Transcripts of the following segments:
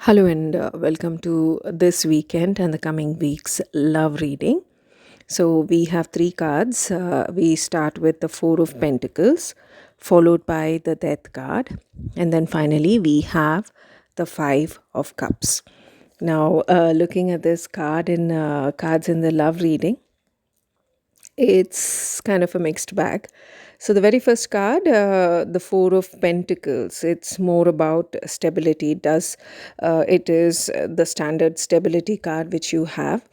Hello and welcome to this weekend and the coming week's love reading. So we have three cards. We start with the Four of Pentacles, followed by the Death card, and then finally we have the Five of Cups. Now, looking at this card in cards in the love reading, it's kind of a mixed bag. So, the very first card, the Four of Pentacles, it's more about stability. It is the standard stability card which you have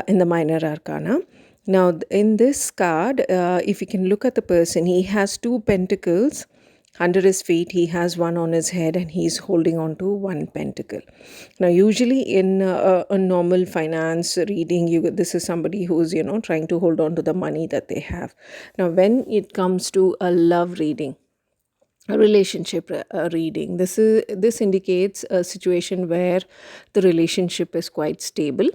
in the minor arcana. Now, in this card, if you can look at the person, he has two pentacles under his feet. He has one on his head and he's holding on to one pentacle. Now usually in a normal finance reading, this is somebody who's trying to hold on to the money that they have. Now when it comes to a love reading, a relationship reading, this indicates a situation where the relationship is quite stable.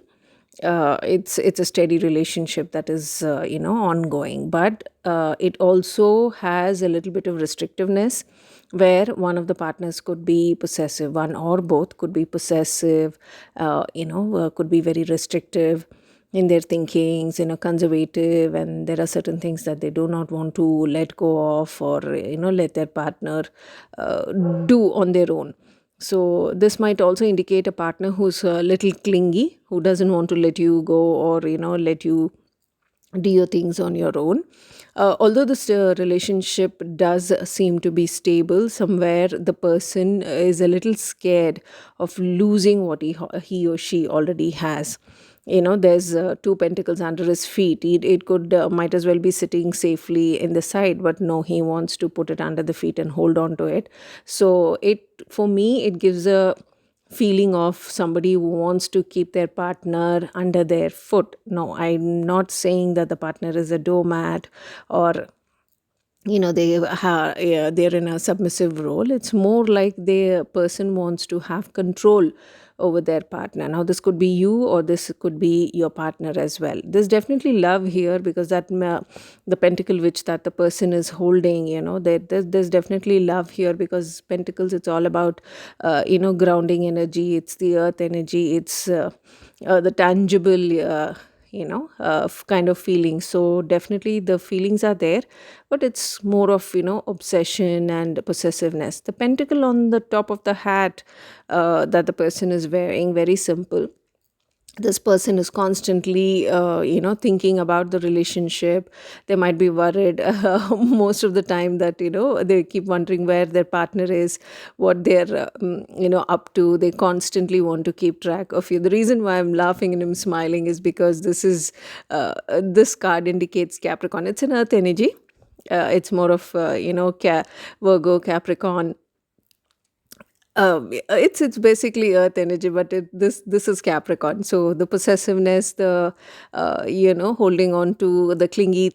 It's a steady relationship that is ongoing, but it also has a little bit of restrictiveness, where one of the partners could be possessive, one or both could be possessive, could be very restrictive in their thinkings, conservative, and there are certain things that they do not want to let go of, or let their partner do on their own. So this might also indicate a partner who's a little clingy, who doesn't want to let you go, or let you do your things on your own. Although this relationship does seem to be stable, somewhere the person is a little scared of losing what he or she already has. There's two pentacles under his feet. It could might as well be sitting safely in the side, but no, he wants to put it under the feet and hold on to it. So for me, it gives a feeling of somebody who wants to keep their partner under their foot. No, I'm not saying that the partner is a doormat, or they're in a submissive role. It's more like the person wants to have control over their partner. Now this could be you, or this could be your partner as well. There's definitely love here, because the pentacle which that the person is holding, there's definitely love here, because pentacles, it's all about grounding energy. It's the earth energy. It's the tangible kind of feeling. So definitely the feelings are there, but it's more of obsession and possessiveness. The pentacle on the top of the hat that the person is wearing, very simple. This person is constantly thinking about the relationship. They might be worried most of the time, that they keep wondering where their partner is, what they're up to. They constantly want to keep track of you. The reason why I'm laughing and I'm smiling is because this card indicates Capricorn. It's an earth energy. It's more of Virgo, Capricorn. It's basically earth energy, but this is Capricorn. So the possessiveness, the holding on to the clingy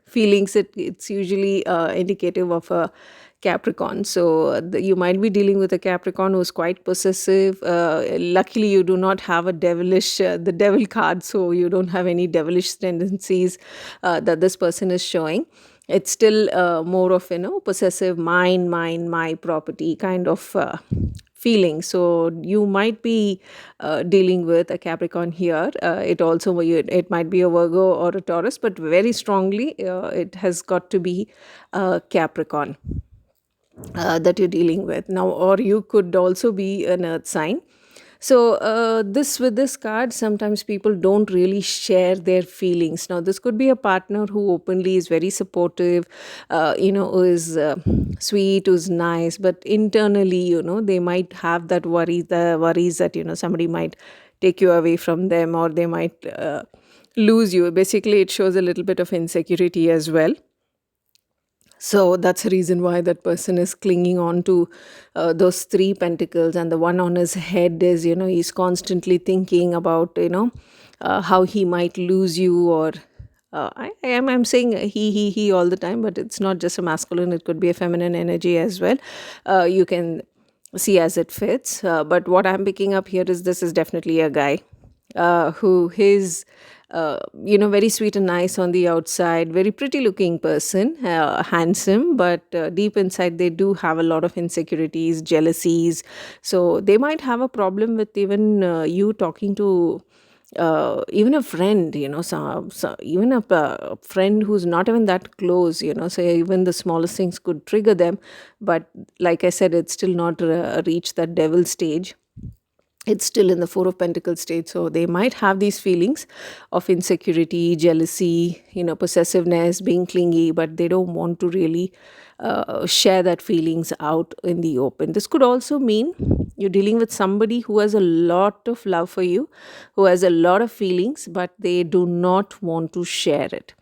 feelings, it's usually indicative of a Capricorn. So you might be dealing with a Capricorn who's quite possessive. Luckily you do not have the devil card, so you don't have any devilish tendencies that this person is showing. It's still more of possessive, mine, my property kind of feeling. So you might be dealing with a Capricorn here. It might be a Virgo or a Taurus, but very strongly it has got to be a Capricorn that you're dealing with now. Or you could also be an earth sign. So this with this card, sometimes people don't really share their feelings. Now this could be a partner who openly is very supportive, who is sweet, who's nice, but internally, they might have the worries that somebody might take you away from them, or they might lose you. Basically it shows a little bit of insecurity as well. So that's the reason why that person is clinging on to those three pentacles. And the one on his head is, he's constantly thinking about, how he might lose you. Or I'm saying he all the time, but it's not just a masculine, it could be a feminine energy as well. You can see as it fits. But what I'm picking up here is this is definitely a guy. who is very sweet and nice on the outside, very pretty looking person, handsome, but deep inside they do have a lot of insecurities, jealousies. So they might have a problem with even you talking to even a friend, even a friend who's not even that close, so even the smallest things could trigger them. But like I said, it's still not reached that devil stage. It's still in the Four of Pentacles state. So they might have these feelings of insecurity, jealousy, possessiveness, being clingy, but they don't want to really share that feelings out in the open. This could also mean you're dealing with somebody who has a lot of love for you, who has a lot of feelings, but they do not want to share it.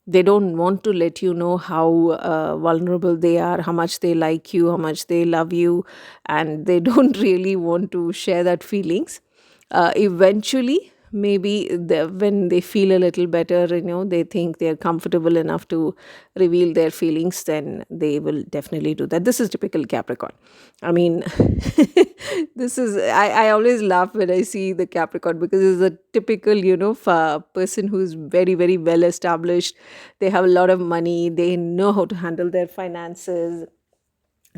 They don't want to let you know how vulnerable they are, how much they like you, how much they love you, and they don't really want to share that feelings. Eventually, maybe when they feel a little better, they think they're comfortable enough to reveal their feelings, then they will definitely do that. This is typical Capricorn. I mean, I always laugh when I see the Capricorn, because it's a typical, person who's very, very well established. They have a lot of money, they know how to handle their finances,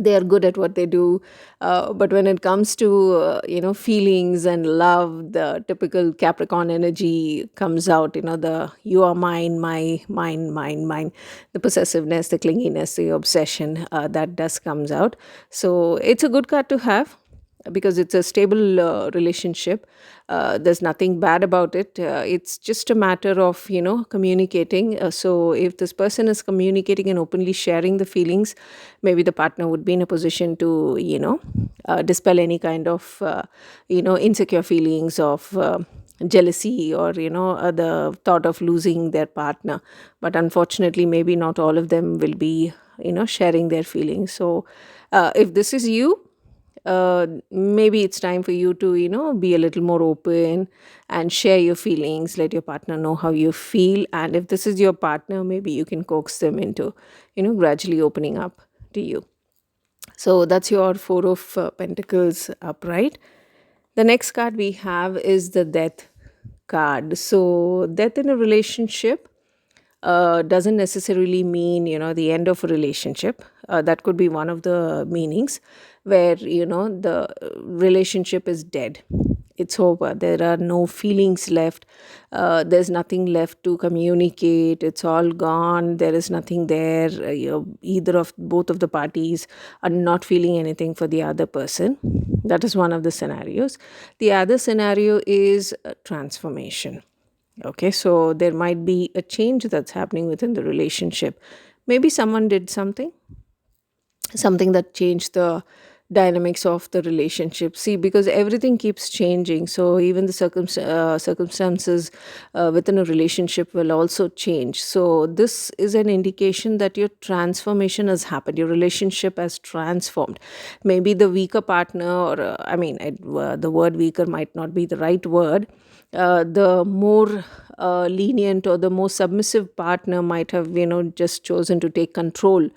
they are good at what they do. But when it comes to feelings and love, the typical Capricorn energy comes out. The you are mine, my mine, mine, the possessiveness, the clinginess, the obsession, that does comes out. So it's a good card to have, because it's a stable relationship. There's nothing bad about it. It's just a matter of communicating. So if this person is communicating and openly sharing the feelings, maybe the partner would be in a position to dispel any kind of insecure feelings of jealousy, or the thought of losing their partner. But unfortunately, maybe not all of them will be sharing their feelings. So if this is you, maybe it's time for you to be a little more open and share your feelings, let your partner know how you feel. And if this is your partner, maybe you can coax them into gradually opening up to you. So that's your Four of Pentacles upright. The next card we have is the Death card. So death in a relationship doesn't necessarily mean the end of a relationship. That could be one of the meanings, where the relationship is dead, it's over, there are no feelings left, there's nothing left to communicate, it's all gone, there is nothing there. Either of both of the parties are not feeling anything for the other person. That is one of the scenarios. The other scenario is transformation. Okay, so there might be a change that's happening within the relationship. Maybe someone did something that changed the dynamics of the relationship. See, because everything keeps changing, so even the circumstances within a relationship will also change. So this is an indication that your transformation has happened, your relationship has transformed. Maybe the weaker partner, or the word weaker might not be the right word. The more lenient or the more submissive partner might have just chosen to take control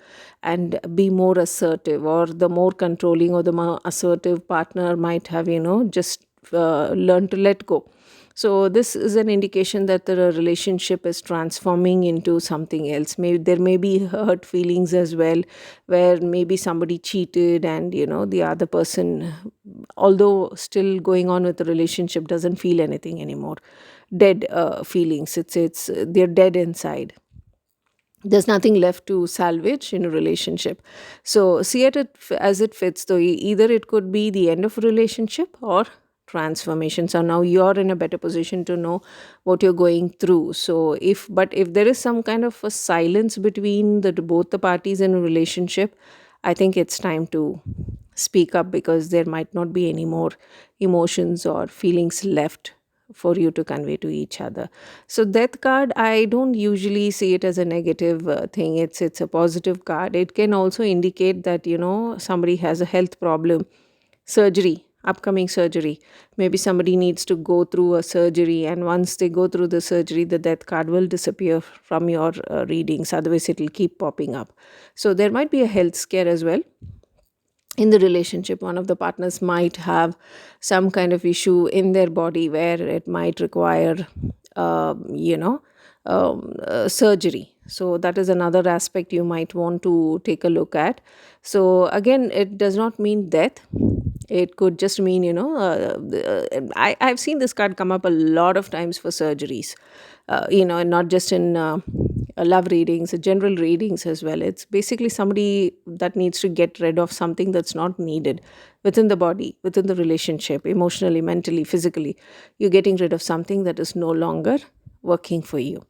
and be more assertive, or the more controlling or the more assertive partner might have just learned to let go. So this is an indication that the relationship is transforming into something else. Maybe there may be hurt feelings as well, where maybe somebody cheated, and the other person, although still going on with the relationship, doesn't feel anything anymore. Dead feelings. It's they're dead inside. There's nothing left to salvage in a relationship. So see it as it fits, though. Either it could be the end of a relationship or transformation. So now you're in a better position to know what you're going through. So if there is some kind of a silence between the both the parties in a relationship, I think it's time to speak up, because there might not be any more emotions or feelings left for you to convey to each other. So death card, I don't usually see it as a negative thing. It's a positive card. It can also indicate that somebody has a health problem, surgery, upcoming surgery. Maybe somebody needs to go through a surgery, and once they go through the surgery, the death card will disappear from your readings. Otherwise, it will keep popping up. So there might be a health scare as well in the relationship, one of the partners might have some kind of issue in their body where it might require you know surgery. So that is another aspect you might want to take a look at. So again, it does not mean death. It could just mean, I've seen this card come up a lot of times for surgeries, and not just in love readings, general readings as well. It's basically somebody that needs to get rid of something that's not needed within the body, within the relationship, emotionally, mentally, physically. You're getting rid of something that is no longer working for you.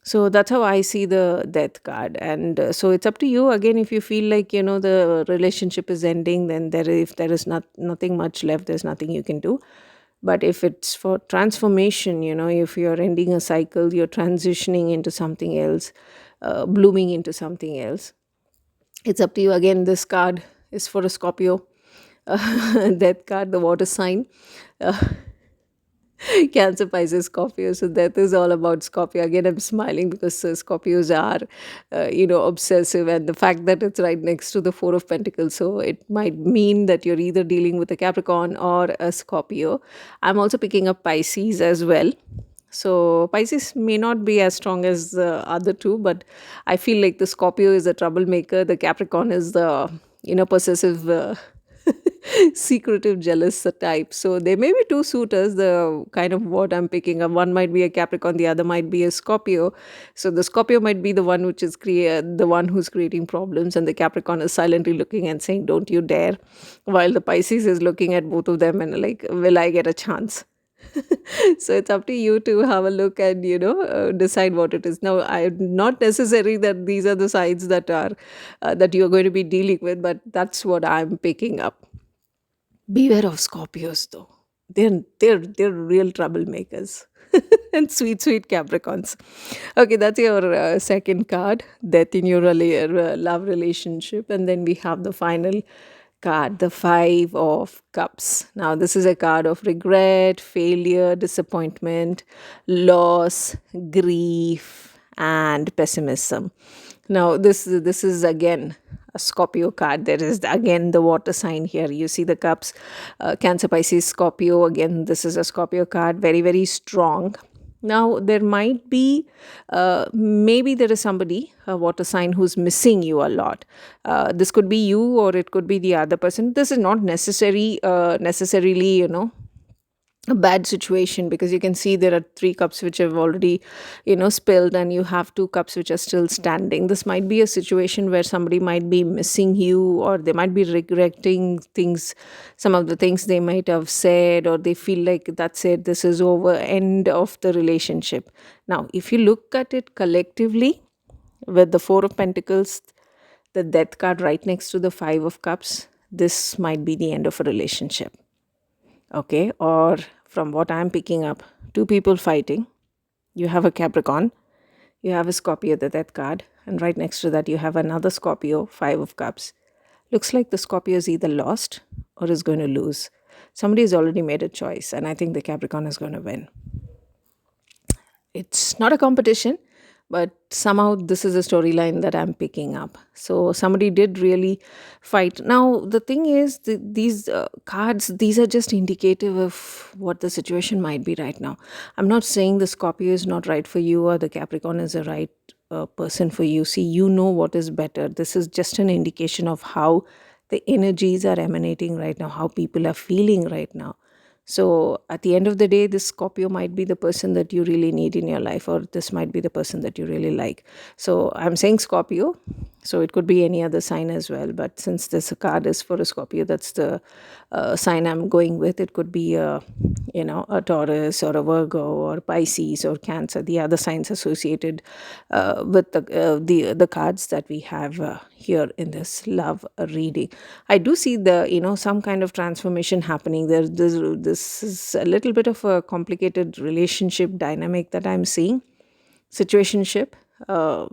So that's how I see the death card. And so it's up to you. Again, if you feel like, the relationship is ending, then if there is nothing much left, there's nothing you can do. But if it's for transformation, if you're ending a cycle, you're transitioning into something else, blooming into something else, it's up to you. Again, this card is for a Scorpio. Death card, the water sign. Uh, Cancer, Pisces, Scorpio. So that is all about Scorpio. Again, I'm smiling because Scorpios are, obsessive, and the fact that it's right next to the Four of Pentacles. So it might mean that you're either dealing with a Capricorn or a Scorpio. I'm also picking up Pisces as well. So Pisces may not be as strong as the other two, but I feel like the Scorpio is a troublemaker. The Capricorn is the, possessive, secretive, jealous type. So there may be two suitors, the kind of what I'm picking up. One might be a Capricorn, the other might be a Scorpio. So the Scorpio might be the one which is the one who's creating problems, and the Capricorn is silently looking and saying, "Don't you dare," while the Pisces is looking at both of them and like, "Will I get a chance?" So it's up to you to have a look and decide what it is. Now, I'm not necessary that these are the sides that are that you're going to be dealing with, but that's what I'm picking up. Beware of Scorpios, though. They're real troublemakers. And sweet, sweet Capricorns. Okay, that's your second card, death in your love relationship. And then we have the final card, the Five of Cups. Now, this is a card of regret, failure, disappointment, loss, grief, and pessimism. Now, this is again a Scorpio card. There is again the water sign here. You see the cups, Cancer, Pisces, Scorpio. Again, this is a Scorpio card, very, very strong. Now, there might be, maybe there is somebody, a water sign, who's missing you a lot. This could be you, or it could be the other person. This is not necessarily, a bad situation, because you can see there are three cups which have already spilled, and you have two cups which are still standing. This might be a situation where somebody might be missing you, or they might be regretting things, some of the things they might have said, or they feel like that's it, this is over, end of the relationship. Now, if you look at it collectively, with the Four of Pentacles, the Death card right next to the Five of Cups, this might be the end of a relationship. Okay, or from what I'm picking up, two people fighting. You have a Capricorn, you have a Scorpio, the Death card, and right next to that you have another Scorpio, Five of Cups. Looks like the Scorpio is either lost or is going to lose. Somebody has already made a choice, and I think the Capricorn is going to win. It's not a competition, but somehow this is a storyline that I'm picking up. So somebody did really fight. Now, the thing is, these cards, these are just indicative of what the situation might be right now. I'm not saying the Scorpio is not right for you or the Capricorn is the right person for you. See, you know what is better. This is just an indication of how the energies are emanating right now, how people are feeling right now. So at the end of the day, this Scorpio might be the person that you really need in your life, or this might be the person that you really like. So I'm saying Scorpio, so it could be any other sign as well. But since this card is for a Scorpio, that's the sign I'm going with. It could be a Taurus or a Virgo or Pisces or Cancer, the other signs associated with the cards that we have here in this love reading. I do see some kind of transformation happening there. This is a little bit of a complicated relationship dynamic that I'm seeing. Situationship, uh,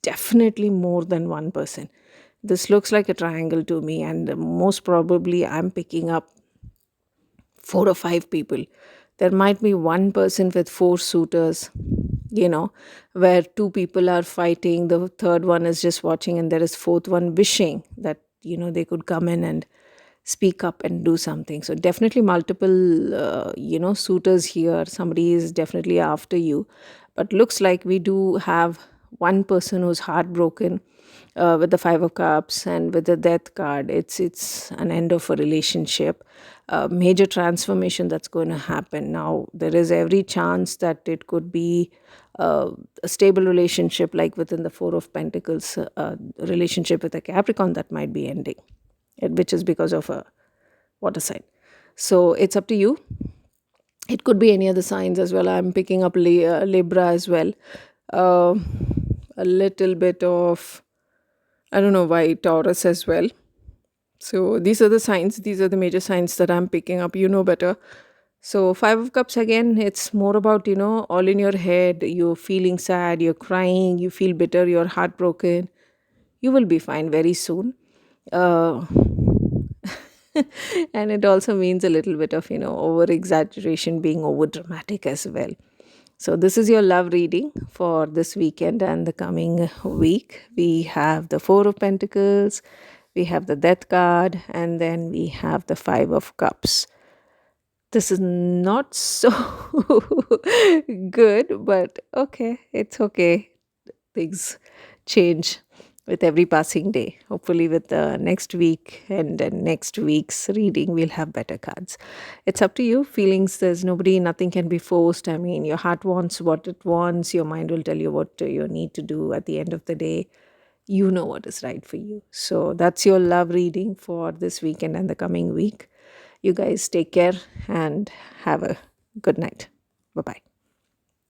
definitely more than one person. This looks like a triangle to me, and most probably I'm picking up four or five people. There might be one person with four suitors, where two people are fighting, the third one is just watching, and there is fourth one wishing that they could come in and speak up and do something. So definitely multiple suitors here. Somebody is definitely after you, but looks like we do have one person who's heartbroken with the Five of Cups and with the Death card. It's an end of a relationship, a major transformation that's going to happen. Now there is every chance that it could be a stable relationship, like within the Four of Pentacles, relationship with a Capricorn that might be ending, which is because of a water sign. So it's up to you. It could be any other signs as well. I'm picking up Libra as well. Uh, a little bit of, I don't know why, Taurus as well. So these are the signs, these are the major signs that I'm picking up. You know better. So Five of Cups again, it's more about, all in your head. You're feeling sad, you're crying, you feel bitter, you're heartbroken. You will be fine very soon. Uh, and it also means a little bit of, over exaggeration, being over dramatic as well. So this is your love reading for this weekend and the coming week. We have the Four of Pentacles, we have the Death card, and then we have the Five of Cups. This is not so good, but okay, it's okay. Things change with every passing day. Hopefully, with the next week and next week's reading, we'll have better cards. It's up to you. Feelings, there's nobody, nothing can be forced. I mean, your heart wants what it wants, your mind will tell you what you need to do at the end of the day. You know what is right for you. So, that's your love reading for this weekend and the coming week. You guys take care and have a good night. Bye bye.